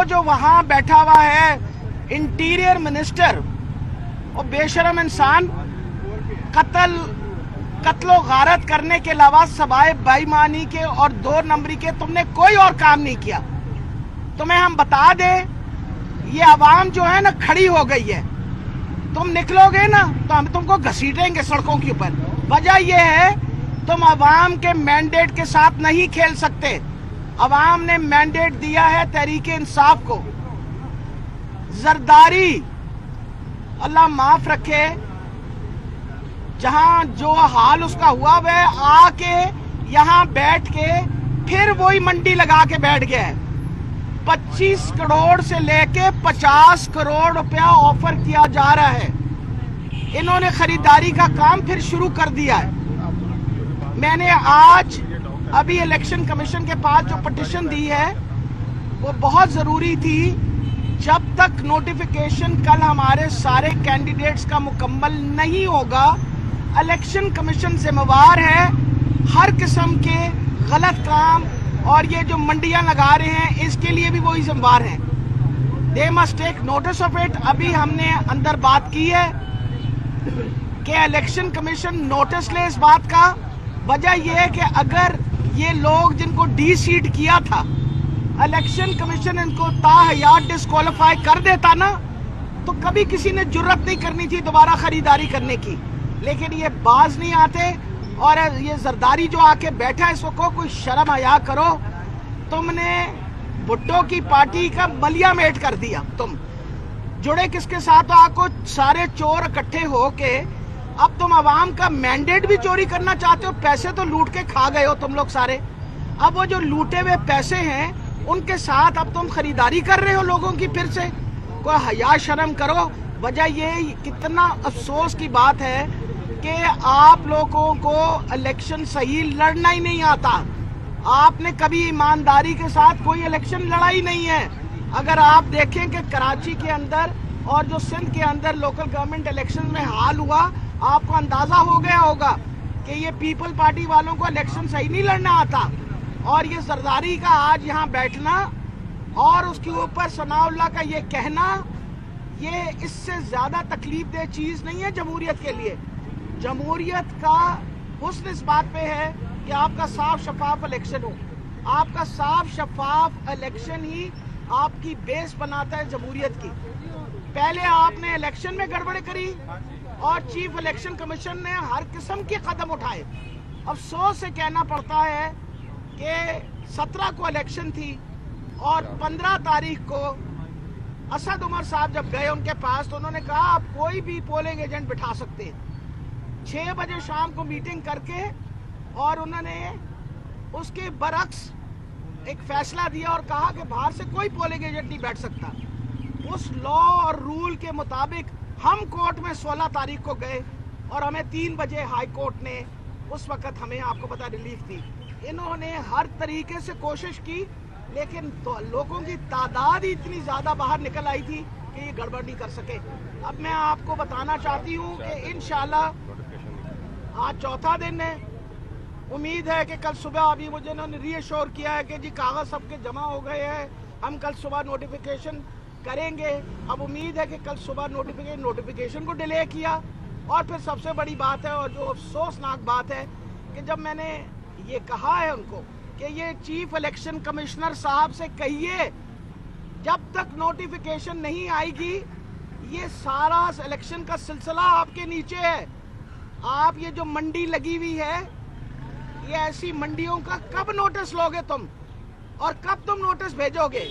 वो जो वहां बैठा हुआ है इंटीरियर मिनिस्टर, वो बेशरम इंसान, कत्लो गारत करने के अलावा सवाए बेईमानी के और 2 नंबरी के तुमने कोई और काम नहीं किया। तुम्हें हम बता दें, ये आवाम जो है ना खड़ी हो गई है, तुम निकलोगे ना तो हम तुमको घसीटेंगे सड़कों के ऊपर। वजह यह है तुम आवाम के मैंडेट के साथ नहीं खेल सकते। आवाम ने मैंडेट दिया है तहरीक इंसाफ को। जरदारी अल्लाह माफ रखे, जहां जो हाल उसका हुआ वह आके यहां बैठ के फिर वही मंडी लगा के बैठ गया है। 25 करोड़ से लेके 50 करोड़ रुपया ऑफर किया जा रहा है। इन्होंने खरीदारी का काम फिर शुरू कर दिया है। मैंने आज अभी इलेक्शन कमीशन के पास जो पिटीशन दी है वो बहुत जरूरी थी। जब तक नोटिफिकेशन कल हमारे सारे कैंडिडेट्स का मुकम्मल नहीं होगा, इलेक्शन कमीशन जिम्मेवार है हर किस्म के गलत काम, और ये जो मंडियां लगा रहे हैं इसके लिए भी वही जिम्मेवार हैं। They must take notice of it. अभी हमने अंदर बात की है कि इलेक्शन कमीशन नोटिस ले इस बात का। वजह यह है कि अगर ये लोग जिनको डी सीट किया था, इलेक्शन कमीशन इनको ताहयात डिस्क्वालीफाई कर देता ना, तो कभी किसी ने जुर्रत नहीं करनी थी दोबारा खरीदारी करने की। लेकिन ये बाज नहीं आते, और ये जरदारी जो आके बैठा है इसको कोई शर्म हया करो। तुमने भुट्टो की पार्टी का बलिया मेट कर दिया। तुम जुड़े किसके साथ? आपको सारे चोर इकट्ठे होके अब तुम आवाम का मैंडेट भी चोरी करना चाहते हो। पैसे तो लूट के खा गए हो तुम लोग सारे। अब वो जो लूटे हुए पैसे हैं उनके साथ अब तुम खरीदारी कर रहे हो लोगों की फिर से। कोई हया शर्म करो। वजह ये कितना अफसोस की बात है कि आप लोगों को इलेक्शन सही लड़ना ही नहीं आता। आपने कभी ईमानदारी के साथ कोई इलेक्शन लड़ा ही नहीं है। अगर आप देखें कि कराची के अंदर और जो सिंध के अंदर लोकल गवर्नमेंट इलेक्शन में हाल हुआ, आपको अंदाजा हो गया होगा कि ये पीपल पार्टी वालों को इलेक्शन सही नहीं लड़ना आता। और ये जरदारी का आज यहाँ बैठना और उसके ऊपर सनाउल्लाह का ये कहना, ये इससे ज्यादा तकलीफ दे चीज नहीं है जमहूरियत के लिए। जमहूरियत का हुस्न इस बात पे है कि आपका साफ शफाफ इलेक्शन हो। आपका साफ शफाफ इलेक्शन ही आपकी बेस बनाता है जमहूरियत की। पहले आपने इलेक्शन में गड़बड़ी करी और चीफ इलेक्शन कमीशन ने हर किस्म के कदम उठाए। अफसोस से कहना पड़ता है कि 17 को इलेक्शन थी और 15 तारीख को असद उमर साहब जब गए उनके पास तो उन्होंने कहा आप कोई भी पोलिंग एजेंट बिठा सकते हैं। 6 बजे शाम को मीटिंग करके और उन्होंने उसके बरक्स एक फैसला दिया और कहा कि बाहर से कोई पोलिंग एजेंट नहीं बैठ सकता। उस लॉ और रूल के मुताबिक हम कोर्ट में 16 तारीख को गए और हमें 3 बजे हाई कोर्ट ने उस वक्त हमें आपको पता रिलीफ दी। इन्होंने हर तरीके से कोशिश की लेकिन तो लोगों की तादाद ही इतनी ज्यादा बाहर निकल आई थी कि ये गड़बड़ नहीं कर सके। अब मैं आपको बताना चाहती हूँ कि इंशाल्लाह आज चौथा दिन है। उम्मीद है कि कल सुबह अभी मुझे इन्होंने रीअश्योर किया है कि जी कागज सबके जमा हो गए हैं, हम कल सुबह नोटिफिकेशन करेंगे। अब उम्मीद है कि कल सुबह नोटिफिकेशन को डिले किया। और फिर सबसे बड़ी बात है और जो अफसोसनाक बात है कि जब मैंने ये कहा है उनको कि ये चीफ इलेक्शन कमिश्नर साहब से कहिए जब तक नोटिफिकेशन नहीं आएगी ये सारा इलेक्शन का सिलसिला आपके नीचे है। आप ये जो मंडी लगी हुई है ये ऐसी मंडियों का कब नोटिस लोगे तुम और कब तुम नोटिस भेजोगे?